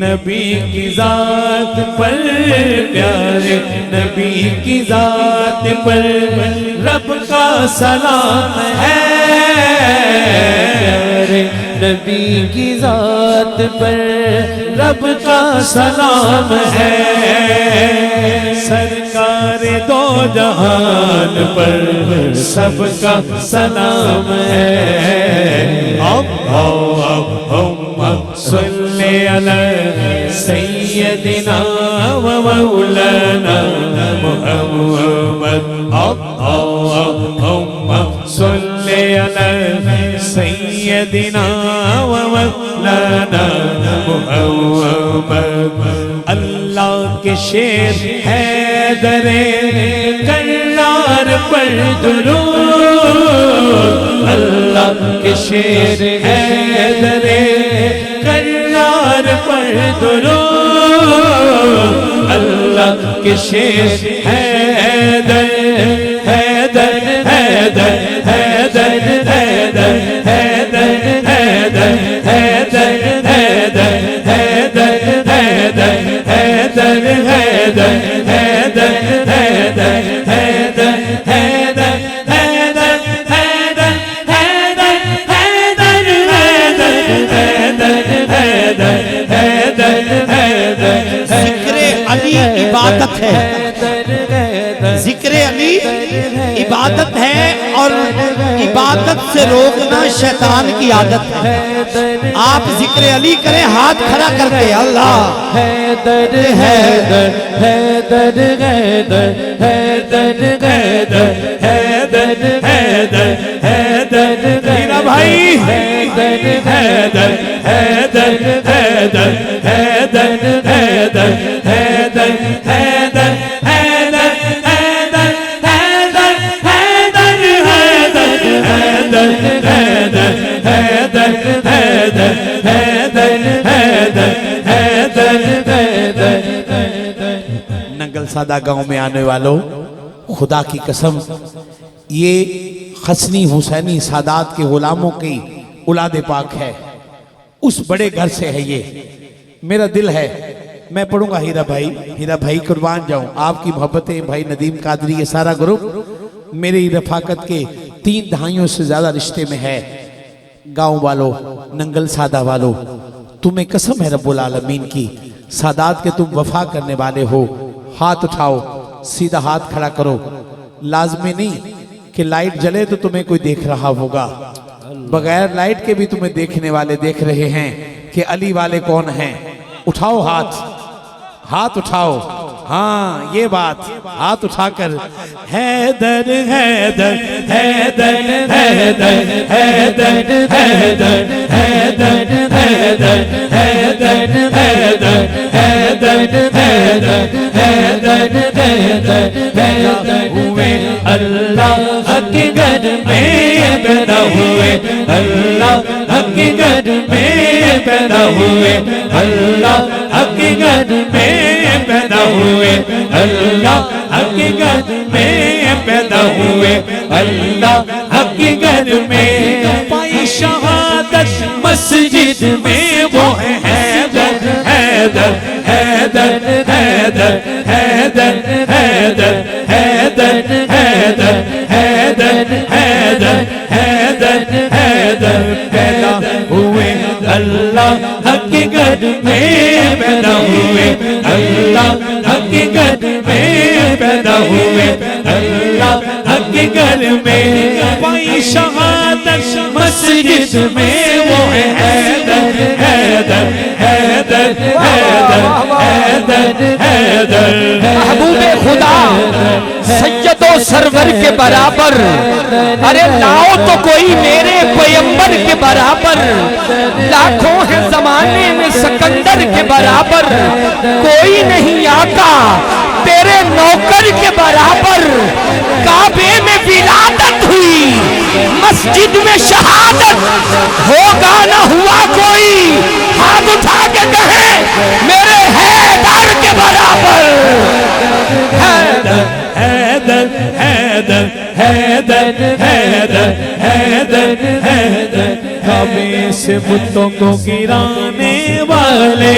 نبی کی ذات پر، پیارے نبی کی ذات پر رب کا سلام ہے، پیارے نبی کی ذات پر رب کا سلام ہے، سرکار دو جہان پر سب کا سلام ہے۔ اللہم صلی علی سیدنا و مولانا محمد، اللہم صلی علی سیدنا و مولانا محمد۔ اللہ کے شیر حیدر کرار پر درود، اللہ کے شیر حیدر کرار پر درود، اللہ کے شیر حیدر حیدر حیدر حیدر حیدر حیدر حیدر حیدر حیدر حیدر حیدر حیدر حیدر حیدر حیدر حیدر حیدر ذکر علی عبادت ہے، ذکر علی عبادت ہے، اور عبادت سے روکنا شیطان کی عادت ہے۔ آپ ذکر علی کریں ہاتھ کھڑا کر کے، اللہ حیدر حیدر حیدر حیدر حیدر حیدر حیدر حیدر حیدر میرا بھائی، حیدر حیدر حیدر حیدر حیدر حیدر حیدر حیدر ننگل سادہ گاؤں میں آنے والوں، خدا کی قسم یہ حسنی حسینی سادات کے غلاموں کی اولاد پاک ہے، اس بڑے گھر سے ہے یہ۔ میرا دل ہے میں پڑھوں گا ہیرا بھائی قربان جاؤں، آپ کی محبتیں، بھائی ندیم قادری، یہ سارا گروپ میری رفاقت کے 3 دہائیوں سے زیادہ رشتے میں ہے۔ گاؤں والوں، ننگل سادہ والوں، تمہیں قسم ہے رب العالمین کی، سادات کے تم وفا کرنے والے ہو۔ ہاتھ اٹھاؤ، سیدھا ہاتھ کھڑا کرو، لازمی نہیں کہ لائٹ جلے تو تمہیں کوئی دیکھ رہا ہوگا، بغیر لائٹ کے بھی تمہیں دیکھنے والے دیکھ رہے ہیں کہ علی والے کون ہیں۔ اٹھاؤ ہاتھ اٹھاؤ، ہاں یہ بات، ہاتھ اٹھا کر حیدر حیدر حیدر حیدر حیدر حیدر حیدر حیدر حیدر حیدر حیدر حیدر حیدر حیدر حیدر ہوئے اللہ کے گھر میں پیدا ہوئے، اللہ کے گھر میں پیدا ہوئے، اللہ کے گھر میں پیدا ہوئے، اللہ کے گھر میں پیدا ہوئے، اللہ کے گھر میں پائی شہادت مسجد میں وہ ہے حیدر حیدر حیدر حیدر حیدر حیدر حیدر حیدر حیدر حیدر حیدر حیدر پیدا ہوئے، اللہ کے گھر میں پیدا ہوئے، اللہ کے گھر میں پیدا ہوئے، اللہ کے گھر میں پائی شہادت مسجد میں وہ ہے حیدر حیدر حیدر حیدر حیدر حیدر محبوب خدا سید و سرور کے برابر، ارے لاؤ تو کوئی میرے پیمبر کے برابر، لاکھوں ہے زمانے میں سکندر کے برابر، کوئی نہیں آقا تیرے نوکر کے برابر، کعبے میں ولادت ہوئی، مسجد میں شہادت، ہوگا نہ ہوا کوئی، ہاتھ اٹھا کے کہے میرے حیدر کے برابر۔ حیدر حیدر حیدر حیدر حیدر حیدر حیدر کعبے سے بتوں کو گرانے والے،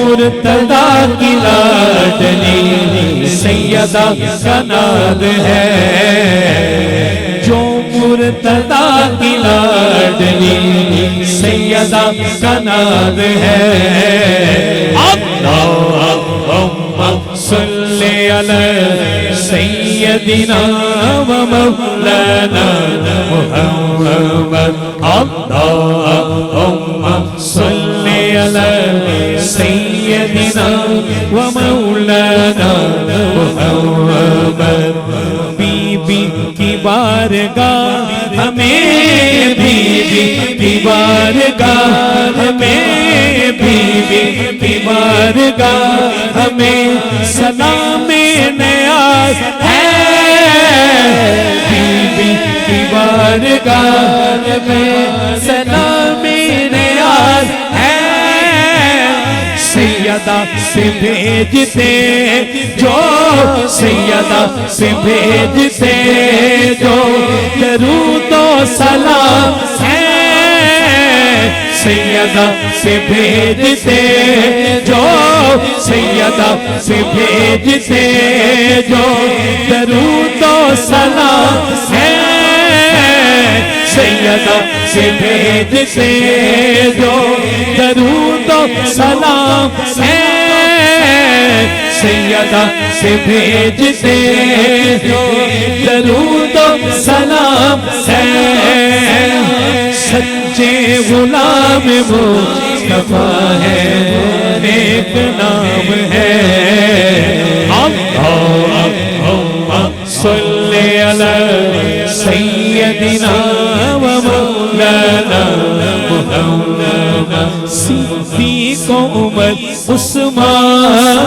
مرتضی کی لاڈلی سیدہ کا نام ہے، جو مرتضی کی لاڈلی سیدہ کا نام ہے۔ اللہم صلی علی سیدنا و مولانا محمد، اللہم صلی علی سیدنا و مولانا محمد۔ بی بی کی بارگاہ ہمیں، بی بی کی بارگاہ ہمیں، بی بی کی بارگاہ ہمیں سلام نیاز ہے، بی بی کی بارگاہ میں سلام نیاز ہے۔ سیدہ سے بھیجتے جو، سیدہ سے بھیجتے جو درود و سلام ہے، سیدہ سے بھیجتے جو، سیدہ سے بھیجتے جو درود و سلام ہے، سیدہ سے بھیجتے جو درود و سلام ہے، سیدہ سے بھیجتے جو درود و سلام ہے۔ سچے غلام مصطفیٰ ہے، نیک نام ہے۔ اللہم صلی علی سیدنا و مولانا محمد۔ صدیق عمر عثمان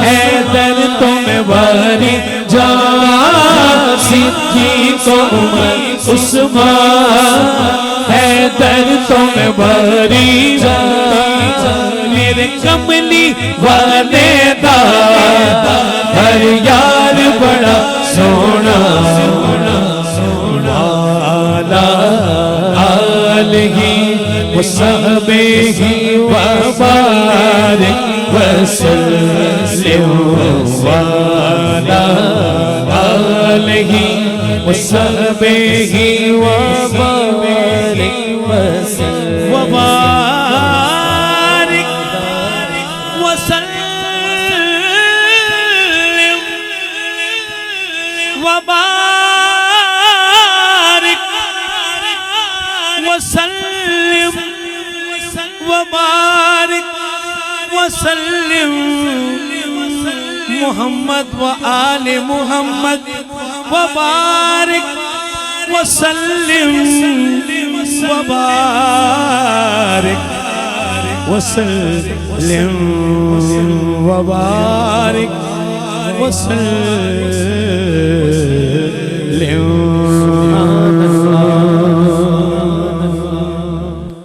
حیدر تم باری جان، صدیق عمر عثمان حیدر تم باری جان، میرے کملی والے دا ہر یار بڑا سونا والا، آلہ وصحبہ وبارک وسلم، والا آلہ وصحبہ وبارک وسلم، وبارک وسلم، وبارک وسلم، وبارک وسلم، محمد و آل محمد، وبارک وسلم، وبارک وسلم، وبارک وسلم۔